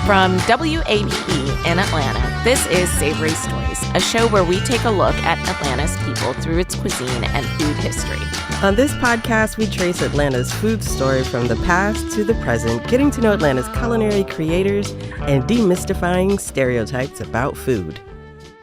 From WABE in Atlanta, this is Savory Stories, a show where we take a look at Atlanta's people through its cuisine and food history. On this podcast, we trace Atlanta's food story from the past to the present, getting to know Atlanta's culinary creators and demystifying stereotypes about food.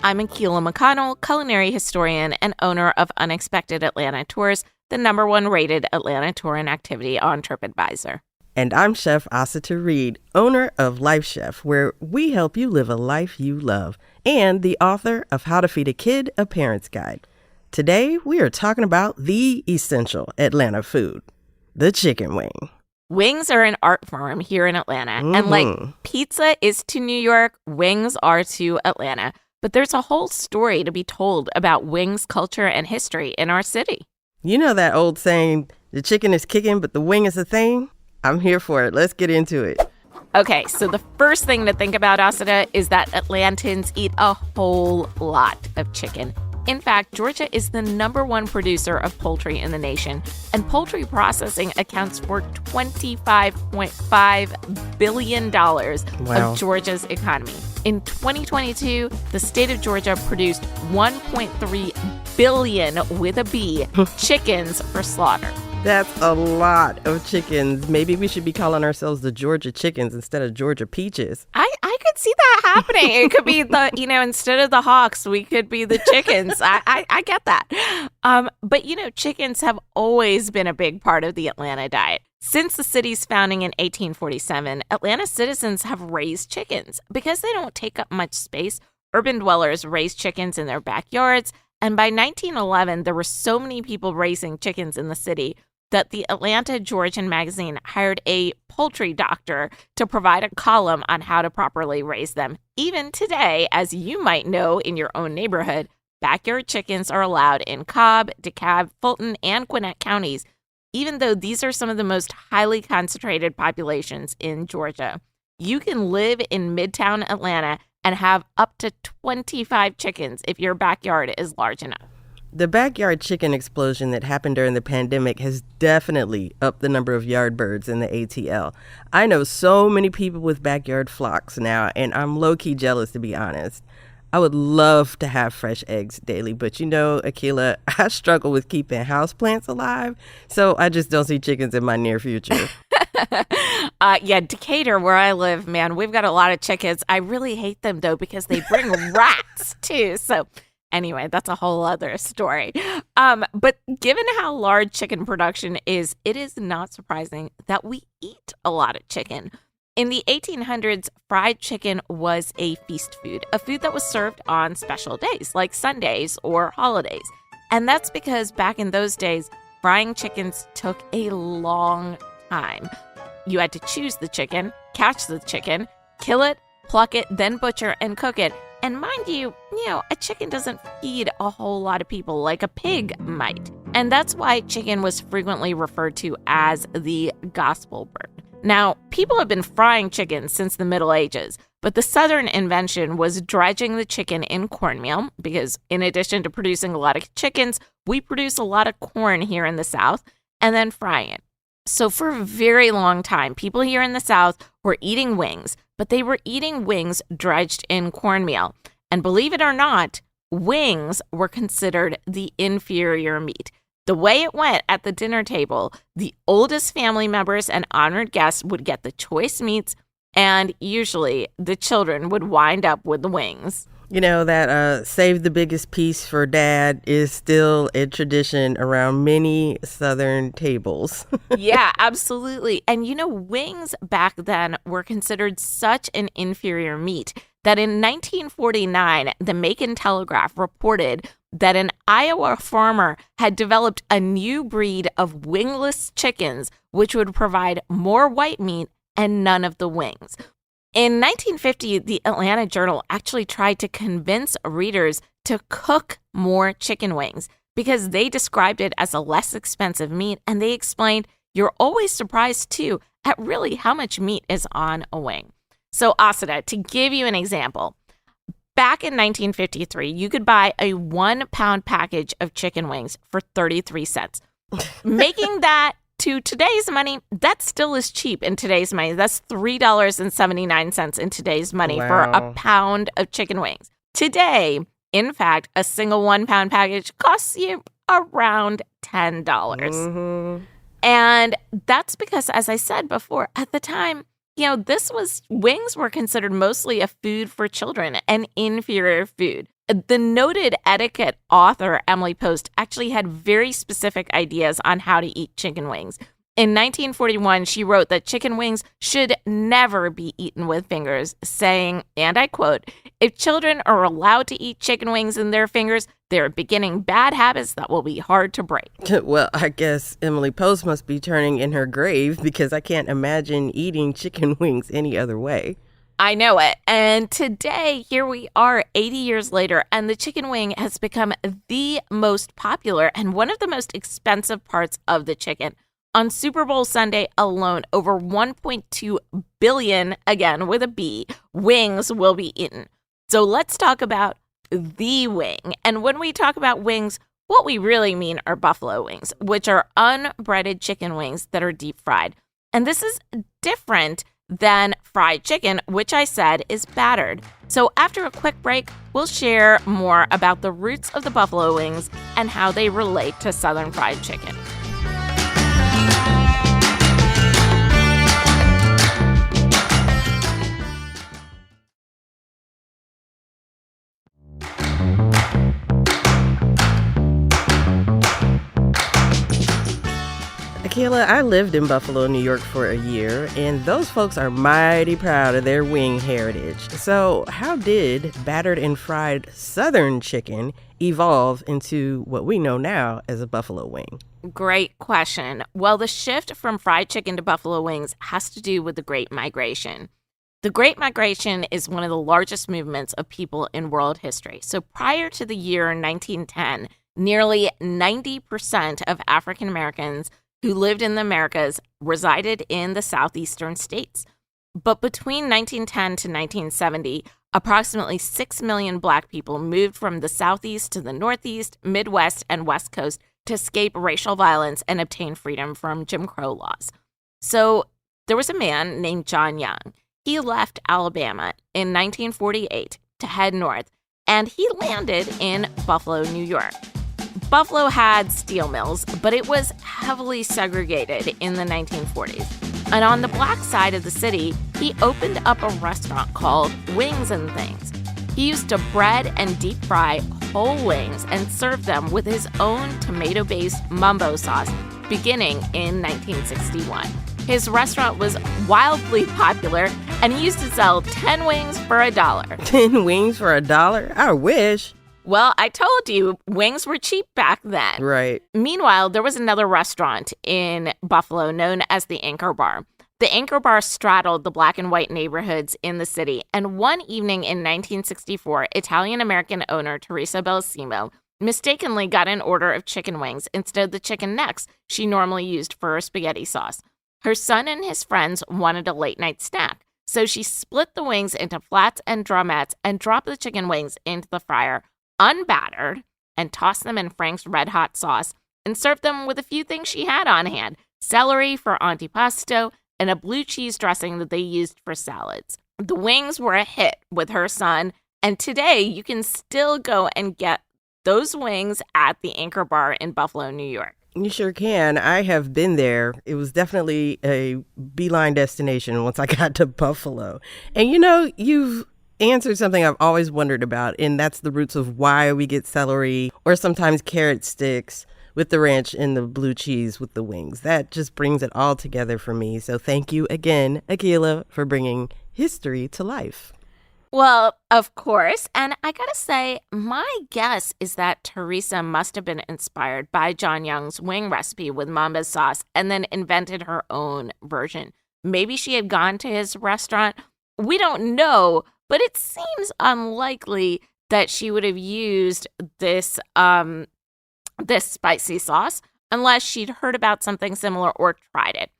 I'm Akilah McConnell, culinary historian and owner of Unexpected Atlanta Tours, the #1 rated Atlanta tour and activity on TripAdvisor. And I'm Chef Asata Reed, owner of Life Chef, where we help you live a life you love, and the author of How to Feed a Kid a Parent's Guide. Today, we are talking about the essential Atlanta food, the chicken wing. Wings are an art form here in Atlanta, and like pizza is to New York, wings are to Atlanta. But there's a whole story to be told about wings culture and history in our city. You know that old saying, the chicken is kicking, but the wing is a thing? I'm here for it. Let's get into it. Okay, so the first thing to think about, Asata, is that Atlantans eat a whole lot of chicken. In fact, Georgia is the #1 producer of poultry in the nation, and poultry processing accounts for $25.5 billion of Georgia's economy. In 2022, the state of Georgia produced 1.3 billion, with a B, chickens for slaughter. That's a lot of chickens. Maybe we should be calling ourselves the Georgia Chickens instead of Georgia Peaches. I could see that happening. It could be instead of the Hawks, we could be the chickens. I get that. But, chickens have always been a big part of the Atlanta diet. Since the city's founding in 1847, Atlanta citizens have raised chickens. Because they don't take up much space, urban dwellers raise chickens in their backyards. And by 1911, there were so many people raising chickens in the city that the Atlanta Georgian magazine hired a poultry doctor to provide a column on how to properly raise them. Even today, as you might know in your own neighborhood, backyard chickens are allowed in Cobb, DeKalb, Fulton, and Gwinnett counties, even though these are some of the most highly concentrated populations in Georgia. You can live in Midtown Atlanta and have up to 25 chickens if your backyard is large enough. The backyard chicken explosion that happened during the pandemic has definitely upped the number of yard birds in the ATL. I know so many people with backyard flocks now, and I'm low-key jealous, to be honest. I would love to have fresh eggs daily, but Akilah, I struggle with keeping houseplants alive, so I just don't see chickens in my near future. Decatur, where I live, man, we've got a lot of chickens. I really hate them, though, because they bring rats, too. So anyway, that's a whole other story. But given how large chicken production is, it is not surprising that we eat a lot of chicken. In the 1800s, fried chicken was a feast food, a food that was served on special days, like Sundays or holidays. And that's because back in those days, frying chickens took a long time. You had to choose the chicken, catch the chicken, kill it, pluck it, then butcher and cook it. And mind you, a chicken doesn't feed a whole lot of people like a pig might. And that's why chicken was frequently referred to as the gospel bird. Now, people have been frying chicken since the Middle Ages, but the Southern invention was dredging the chicken in cornmeal because in addition to producing a lot of chickens, we produce a lot of corn here in the South, and then frying it. So for a very long time, people here in the South were eating wings, but they were eating wings dredged in cornmeal. And believe it or not, wings were considered the inferior meat. The way it went at the dinner table, the oldest family members and honored guests would get the choice meats, and usually the children would wind up with the wings. That save the biggest piece for dad is still a tradition around many Southern tables. Yeah, absolutely. And wings back then were considered such an inferior meat that in 1949, the Macon Telegraph reported that an Iowa farmer had developed a new breed of wingless chickens, which would provide more white meat and none of the wings. In 1950, the Atlanta Journal actually tried to convince readers to cook more chicken wings because they described it as a less expensive meat, and they explained you're always surprised, too, at really how much meat is on a wing. So, Asata, to give you an example, back in 1953, you could buy a 1-pound package of chicken wings for 33 cents. Making that to today's money, that still is cheap in today's money. That's $3.79 in today's money for a pound of chicken wings. Today, in fact, a single 1 pound package costs you around $10. Mm-hmm. And that's because, as I said before, at the time, wings were considered mostly a food for children, an inferior food. The noted etiquette author Emily Post actually had very specific ideas on how to eat chicken wings. In 1941, she wrote that chicken wings should never be eaten with fingers, saying, and I quote, "If children are allowed to eat chicken wings in their fingers, they're beginning bad habits that will be hard to break." Well, I guess Emily Post must be turning in her grave because I can't imagine eating chicken wings any other way. I know it. And today, here we are 80 years later, and the chicken wing has become the most popular and one of the most expensive parts of the chicken. On Super Bowl Sunday alone, over 1.2 billion, again with a B, wings will be eaten. So let's talk about the wing. And when we talk about wings, what we really mean are buffalo wings, which are unbreaded chicken wings that are deep fried. And this is different than fried chicken, which I said is battered. So after a quick break, we'll share more about the roots of the buffalo wings and how they relate to Southern fried chicken. Akila, I lived in Buffalo, New York for a year, and those folks are mighty proud of their wing heritage. So how did battered and fried Southern chicken evolve into what we know now as a buffalo wing? Great question. Well, the shift from fried chicken to buffalo wings has to do with the Great Migration. The Great Migration is one of the largest movements of people in world history. So prior to the year 1910, nearly 90% of African Americans who lived in the Americas resided in the southeastern states. But between 1910 to 1970, approximately 6 million Black people moved from the southeast to the northeast, midwest, and west coast to escape racial violence and obtain freedom from Jim Crow laws. So there was a man named John Young. He left Alabama in 1948 to head north, and he landed in Buffalo, New York. Buffalo had steel mills, but it was heavily segregated in the 1940s. And on the Black side of the city, he opened up a restaurant called Wings and Things. He used to bread and deep fry whole wings and serve them with his own tomato-based mumbo sauce beginning in 1961. His restaurant was wildly popular, and he used to sell 10 wings for $1. 10 wings for $1? I wish. Well, I told you, wings were cheap back then. Right. Meanwhile, there was another restaurant in Buffalo known as the Anchor Bar. The Anchor Bar straddled the Black and white neighborhoods in the city, and one evening in 1964, Italian-American owner Teresa Bellissimo mistakenly got an order of chicken wings instead of the chicken necks she normally used for her spaghetti sauce. Her son and his friends wanted a late-night snack, so she split the wings into flats and drumettes and dropped the chicken wings into the fryer, unbattered, and tossed them in Frank's Red Hot sauce and served them with a few things she had on hand, celery for antipasto and a blue cheese dressing that they used for salads. The wings were a hit with her son, and today you can still go and get those wings at the Anchor Bar in Buffalo, New York. You sure can. I have been there. It was definitely a beeline destination once I got to Buffalo. And you've answered something I've always wondered about, and that's the roots of why we get celery or sometimes carrot sticks with the ranch and the blue cheese with the wings. That just brings it all together for me. So thank you again, Akila, for bringing history to life. Well, of course. And I gotta say, my guess is that Teresa must have been inspired by John Young's wing recipe with mamba sauce and then invented her own version. Maybe she had gone to his restaurant. We don't know, but it seems unlikely that she would have used this spicy sauce unless she'd heard about something similar or tried it.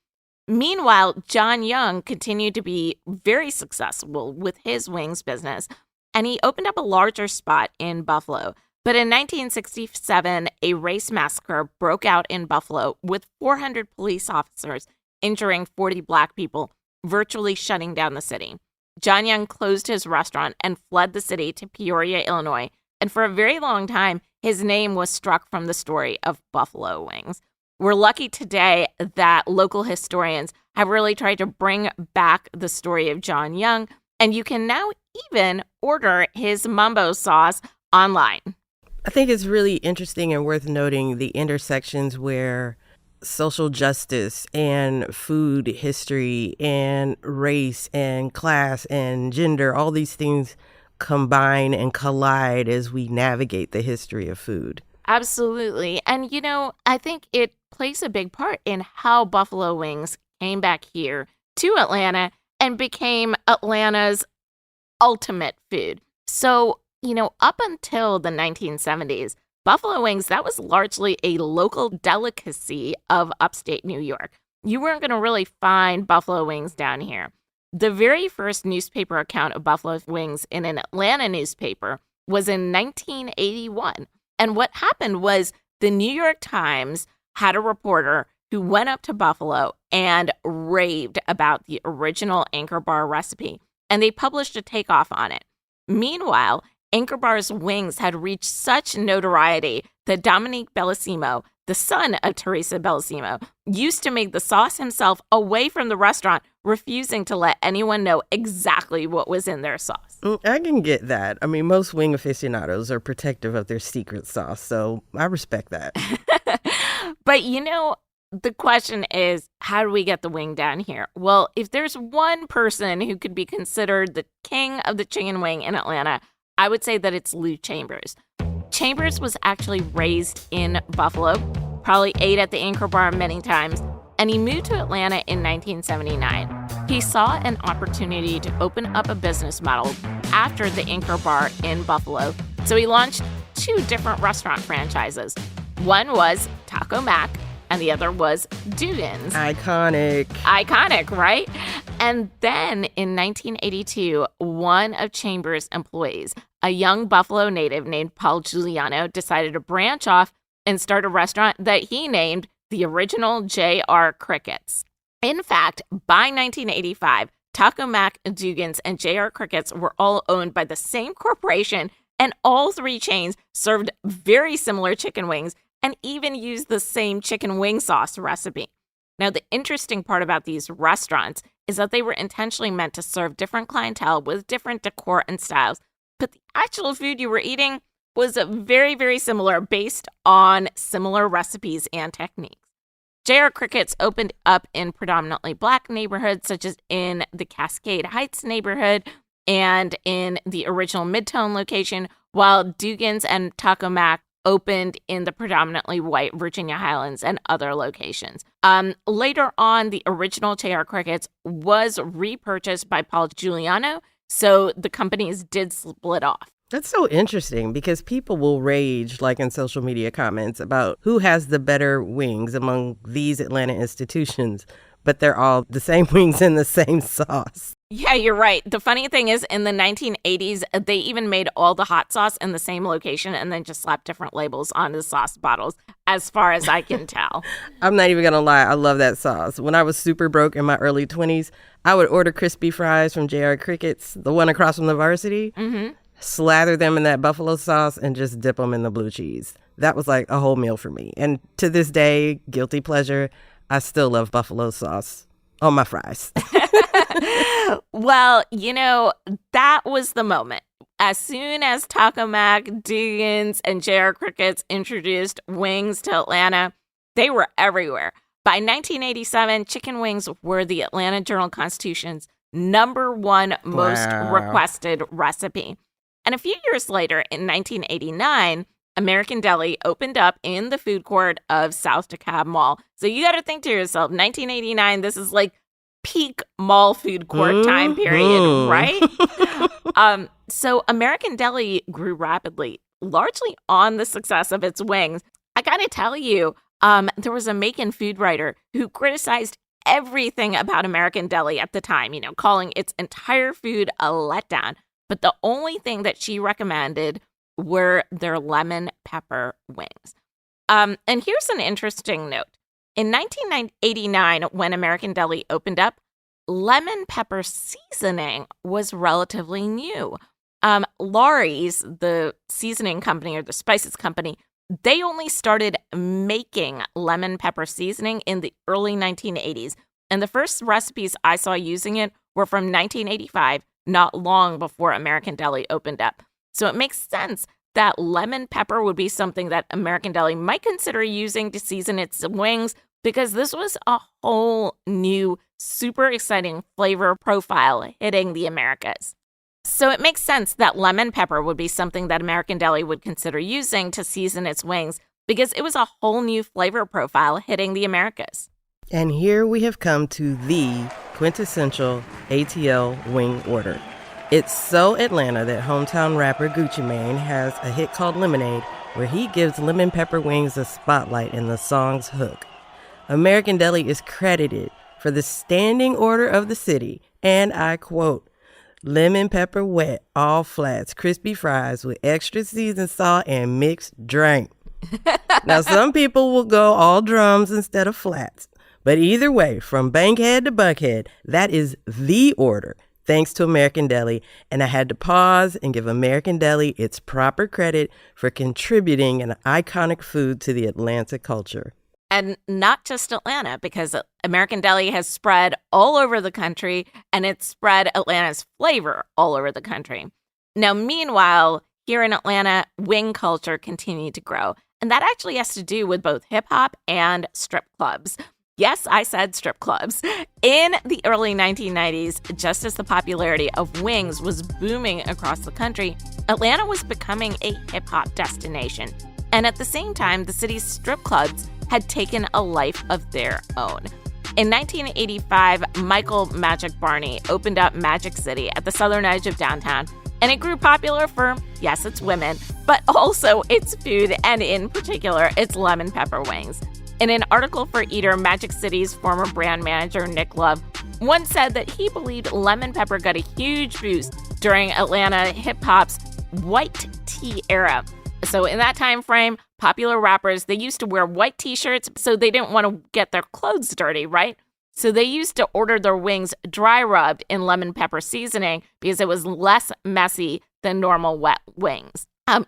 Meanwhile, John Young continued to be very successful with his wings business, and he opened up a larger spot in Buffalo. But in 1967, a race massacre broke out in Buffalo with 400 police officers injuring 40 Black people, virtually shutting down the city. John Young closed his restaurant and fled the city to Peoria, Illinois, and for a very long time, his name was struck from the story of buffalo wings. We're lucky today that local historians have really tried to bring back the story of John Young, and you can now even order his mumbo sauce online. I think it's really interesting and worth noting the intersections where social justice and food history and race and class and gender, all these things combine and collide as we navigate the history of food. Absolutely. And, I think it plays a big part in how buffalo wings came back here to Atlanta and became Atlanta's ultimate food. So, up until the 1970s, buffalo wings, that was largely a local delicacy of upstate New York. You weren't going to really find buffalo wings down here. The very first newspaper account of buffalo wings in an Atlanta newspaper was in 1981. And what happened was the New York Times had a reporter who went up to Buffalo and raved about the original Anchor Bar recipe, and they published a takeoff on it. Meanwhile, Anchor Bar's wings had reached such notoriety that Dominique Bellissimo, the son of Teresa Bellissimo, used to make the sauce himself away from the restaurant, refusing to let anyone know exactly what was in their sauce. I can get that. I mean, most wing aficionados are protective of their secret sauce, so I respect that. But the question is, how do we get the wing down here? Well, if there's one person who could be considered the king of the chicken wing in Atlanta, I would say that it's Lou Chambers. Chambers was actually raised in Buffalo, probably ate at the Anchor Bar many times, and he moved to Atlanta in 1979. He saw an opportunity to open up a business model after the Anchor Bar in Buffalo, so he launched 2 different restaurant franchises. One was Taco Mac, and the other was Dugan's. Iconic, right? And then in 1982, one of Chambers' employees, a young Buffalo native named Paul Giuliano, decided to branch off and start a restaurant that he named the original J.R. Crickets. In fact, by 1985, Taco Mac, Dugan's, and J.R. Crickets were all owned by the same corporation, and all 3 chains served very similar chicken wings and even used the same chicken wing sauce recipe. Now, the interesting part about these restaurants is that they were intentionally meant to serve different clientele with different decor and styles, but the actual food you were eating was very, very similar based on similar recipes and techniques. J.R. Crickets opened up in predominantly Black neighborhoods, such as in the Cascade Heights neighborhood and in the original Midtown location, while Dugan's and Taco Mac opened in the predominantly white Virginia Highlands and other locations. Later on, the original J.R. Crickets was repurchased by Paul Giuliano, so the companies did split off. That's so interesting because people will rage, like in social media comments, about who has the better wings among these Atlanta institutions, but they're all the same wings in the same sauce. Yeah, you're right. The funny thing is, in the 1980s, they even made all the hot sauce in the same location and then just slapped different labels on the sauce bottles, as far as I can tell. I'm not even going to lie. I love that sauce. When I was super broke in my early 20s, I would order crispy fries from J.R. Crickets, the one across from the Varsity, slather them in that buffalo sauce, and just dip them in the blue cheese. That was like a whole meal for me. And to this day, guilty pleasure, I still love buffalo sauce on my fries. Well, that was the moment. As soon as Taco Mac, Dugan's, and J.R. Crickets introduced wings to Atlanta, they were everywhere. By 1987, chicken wings were the Atlanta Journal-Constitution's #1 most requested recipe. And a few years later, in 1989, American Deli opened up in the food court of South DeKalb Mall. So you got to think to yourself, 1989, this is like peak mall food court time period, right? So American Deli grew rapidly, largely on the success of its wings. I got to tell you, there was a Macon food writer who criticized everything about American Deli at the time, calling its entire food a letdown. But the only thing that she recommended were their lemon pepper wings. And here's an interesting note. In 1989, when American Deli opened up, lemon pepper seasoning was relatively new. Lawry's, the seasoning company or the spices company, they only started making lemon pepper seasoning in the early 1980s. And the first recipes I saw using it were from 1985, not long before American Deli opened up. So it makes sense that lemon pepper would be something that American Deli might consider using to season its wings, because this was a whole new, super exciting flavor profile hitting the Americas. So it makes sense that lemon pepper would be something that American Deli would consider using to season its wings, because it was a whole new flavor profile hitting the Americas. And here we have come to the quintessential ATL wing order. It's so Atlanta that hometown rapper Gucci Mane has a hit called Lemonade, where he gives lemon pepper wings a spotlight in the song's hook. American Deli is credited for the standing order of the city, and I quote, "Lemon pepper wet, all flats, crispy fries with extra seasoned salt and mixed drink." Now, some people will go all drums instead of flats, but either way, from Bankhead to Buckhead, that is the order, thanks to American Deli, and I had to pause and give American Deli its proper credit for contributing an iconic food to the Atlanta culture. And not just Atlanta, because American Deli has spread all over the country, and it's spread Atlanta's flavor all over the country. Now, meanwhile, here in Atlanta, wing culture continued to grow. And that actually has to do with both hip-hop and strip clubs. Yes, I said strip clubs. In the early 1990s, just as the popularity of wings was booming across the country, Atlanta was becoming a hip-hop destination. And at the same time, the city's strip clubs had taken a life of their own. In 1985, Michael Magic Barney opened up Magic City at the southern edge of downtown, and it grew popular for, yes, its women, but also its food, and in particular, its lemon pepper wings. In an article for Eater, Magic City's former brand manager, Nick Love, once said that he believed lemon pepper got a huge boost during Atlanta hip-hop's white tea era. So in that time frame, popular rappers, they used to wear white t-shirts, so they didn't want to get their clothes dirty, right? So they used to order their wings dry rubbed in lemon pepper seasoning because it was less messy than normal wet wings.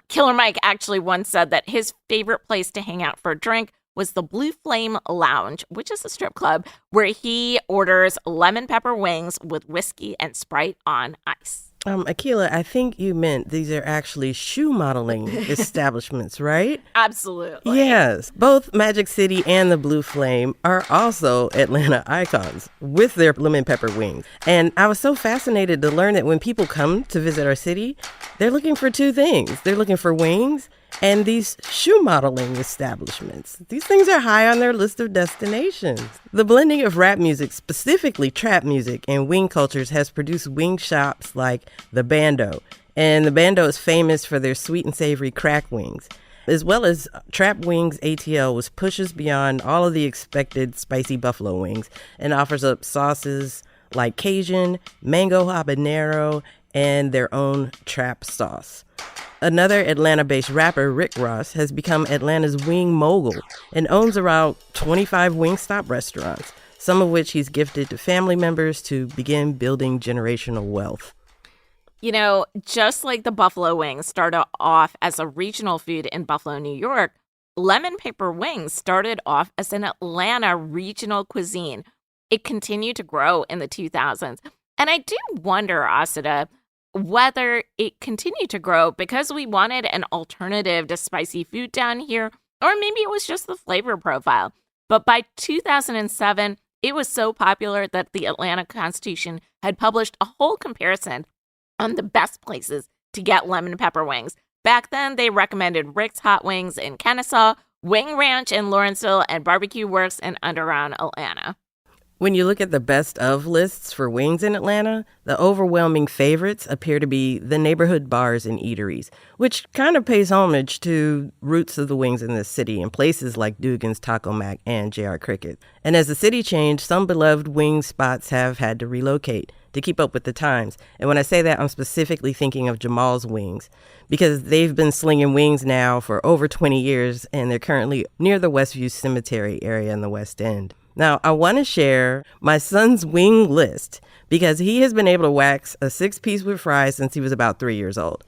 Killer Mike actually once said that his favorite place to hang out for a drink was the Blue Flame Lounge, which is a strip club, where he orders lemon pepper wings with whiskey and Sprite on ice. Akila, I think you meant these are actually shoe modeling establishments, right? Absolutely. Yes. Both Magic City and the Blue Flame are also Atlanta icons with their lemon pepper wings. And I was so fascinated to learn that when people come to visit our city, they're looking for two things. They're looking for wings and these shoe modeling establishments. These things are high on their list of destinations. The blending of rap music, specifically trap music, and wing cultures has produced wing shops like the Bando. And the Bando is famous for their sweet and savory crack wings. As well as Trap Wings ATL, which pushes beyond all of the expected spicy buffalo wings and offers up sauces like Cajun, mango habanero, and their own trap sauce. Another Atlanta-based rapper, Rick Ross, has become Atlanta's wing mogul and owns around 25 Wingstop restaurants, some of which he's gifted to family members to begin building generational wealth. You know, just like the buffalo wings started off as a regional food in Buffalo, New York, lemon pepper wings started off as an Atlanta regional cuisine. It continued to grow in the 2000s. And I do wonder, Asata, whether it continued to grow because we wanted an alternative to spicy food down here, or maybe it was just the flavor profile. But by 2007, it was so popular that the Atlanta Constitution had published a whole comparison on the best places to get lemon pepper wings. Back then, they recommended Rick's Hot Wings in Kennesaw, Wing Ranch in Lawrenceville, and Barbecue Works in Underground, Atlanta. When you look at the best of lists for wings in Atlanta, the overwhelming favorites appear to be the neighborhood bars and eateries, which kind of pays homage to roots of the wings in this city in places like Dugan's Taco Mac and J.R. Cricket. And as the city changed, some beloved wing spots have had to relocate. to keep up with the times. And when I say that, I'm specifically thinking of Jamal's Wings, because they've been slinging wings now for over 20 years, and they're currently near the Westview Cemetery area in the West End. Now, I want to share my son's wing list because he has been able to wax a 6-piece with fries since he was about 3 years old.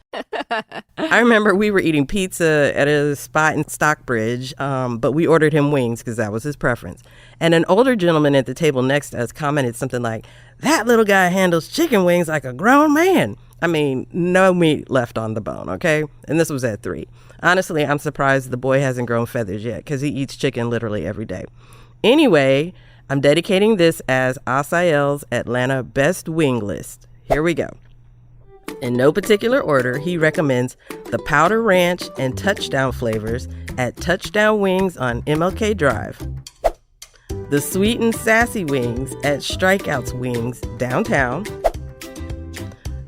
I remember we were eating pizza at a spot in Stockbridge, but we ordered him wings because that was his preference. And an older gentleman at the table next to us commented something like, "That little guy handles chicken wings like a grown man." I mean, no meat left on the bone, okay? And this was at 3. Honestly, I'm surprised the boy hasn't grown feathers yet because he eats chicken literally every day. Anyway, I'm dedicating this as Asael's Atlanta Best Wing List. Here we go. In no particular order, he recommends the Powder Ranch and Touchdown flavors at Touchdown Wings on MLK Drive, the Sweet and Sassy Wings at Strikeouts Wings downtown,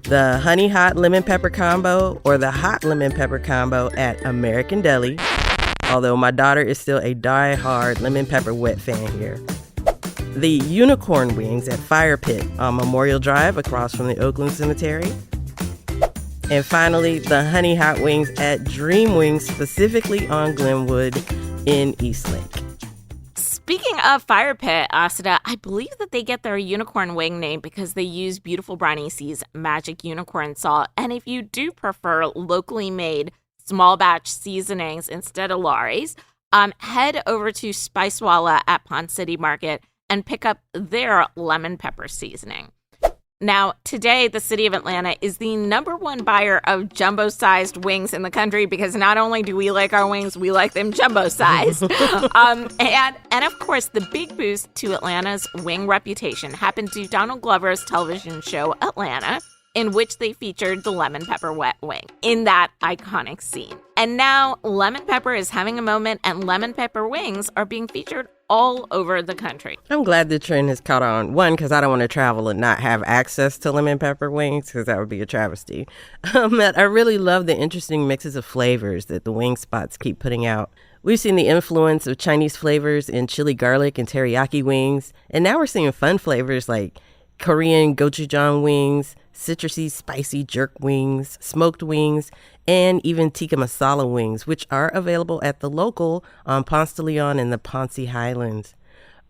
the Honey Hot Lemon Pepper Combo or the Hot Lemon Pepper Combo at American Deli, although my daughter is still a die-hard lemon pepper wet fan here. The Unicorn Wings at Fire Pit on Memorial Drive across from the Oakland Cemetery. And finally, the Honey Hot Wings at Dream Wings, specifically on Glenwood in Eastlake. Speaking of Fire Pit, Asata, I believe that they get their unicorn wing name because they use Beautiful Briny C's magic unicorn salt. And if you do prefer locally made small batch seasonings instead of Laurie's, head over to Spicewalla at Pond City Market and pick up their lemon pepper seasoning. Now, today, the city of Atlanta is the #1 buyer of jumbo-sized wings in the country because not only do we like our wings, we like them jumbo-sized. and of course, the big boost to Atlanta's wing reputation happened to Donald Glover's television show, Atlanta, in which they featured the lemon pepper wet wing in that iconic scene. And now, lemon pepper is having a moment, and lemon pepper wings are being featured all over the country. I'm glad the trend has caught on. One, because I don't want to travel and not have access to lemon pepper wings, because that would be a travesty. But I really love the interesting mixes of flavors that the wing spots keep putting out. We've seen the influence of Chinese flavors in chili garlic and teriyaki wings, and now we're seeing fun flavors like Korean gochujang wings, citrusy spicy jerk wings, smoked wings, and even tikka masala wings, which are available at the local on Ponce de Leon in the Ponce Highlands.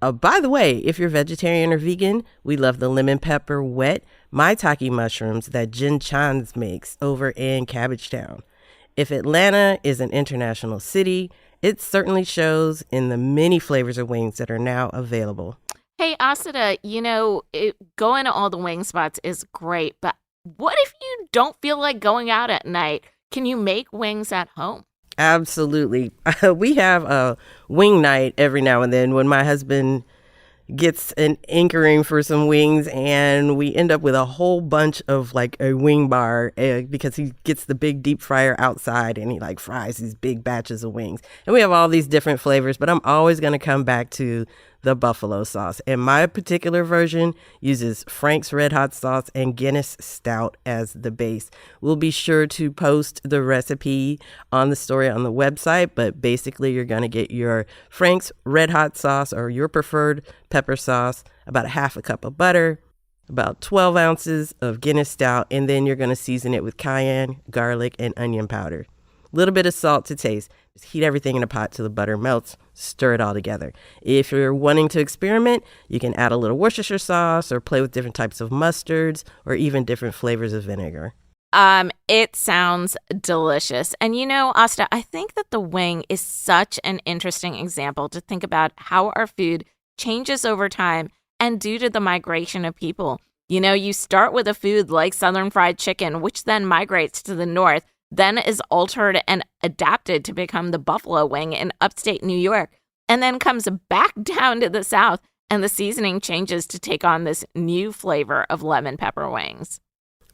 By the way, if you're vegetarian or vegan, we love the lemon pepper wet maitake mushrooms that Jin Chan's makes over in Cabbagetown. If Atlanta is an international city, it certainly shows in the many flavors of wings that are now available. Hey, Asata, going to all the wing spots is great, but what if you don't feel like going out at night? Can you make wings at home? Absolutely. We have a wing night every now and then when my husband gets an inkering for some wings, and we end up with a whole bunch of like a wing bar because he gets the big deep fryer outside and he like fries these big batches of wings. And we have all these different flavors, but I'm always going to come back to the buffalo sauce. And my particular version uses Frank's Red Hot sauce and Guinness Stout as the base. We'll be sure to post the recipe on the story on the website, but basically you're going to get your Frank's Red Hot sauce or your preferred pepper sauce, about a half a cup of butter, about 12 ounces of Guinness Stout, and then you're going to season it with cayenne, garlic, and onion powder. A little bit of salt to taste. Just heat everything in a pot till the butter melts. Stir it all together. If you're wanting to experiment, you can add a little Worcestershire sauce or play with different types of mustards or even different flavors of vinegar. It sounds delicious. And Asta, I think that the wing is such an interesting example to think about how our food changes over time and due to the migration of people. You start with a food like Southern fried chicken, which then migrates to the north, then is altered and adapted to become the buffalo wing in upstate New York, and then comes back down to the south, and the seasoning changes to take on this new flavor of lemon pepper wings.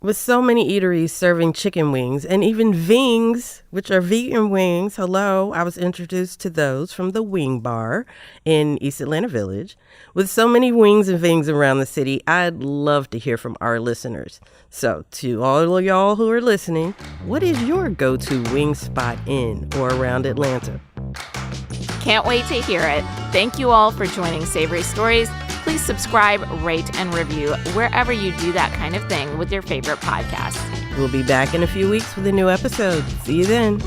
With so many eateries serving chicken wings and even vings, which are vegan wings, I was introduced to those from the Wing Bar in East Atlanta Village. With so many wings and vings around the city, I'd love to hear from our listeners. So to all of y'all who are listening, what is your go-to wing spot in or around Atlanta? Can't wait to hear it. Thank you all for joining Savory Stories. Please subscribe, rate, and review wherever you do that kind of thing with your favorite podcasts. We'll be back in a few weeks with a new episode. See you then.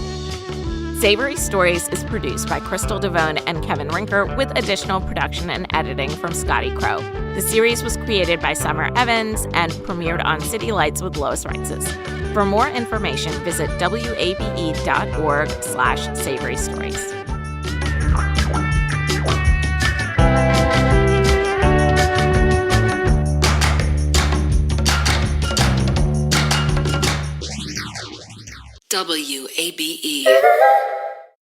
Savory Stories is produced by Crystal Devone and Kevin Rinker with additional production and editing from Scotty Crow. The series was created by Summer Evans and premiered on City Lights with Lois Reitzes. For more information, visit wabe.org/Savory Stories. WABE.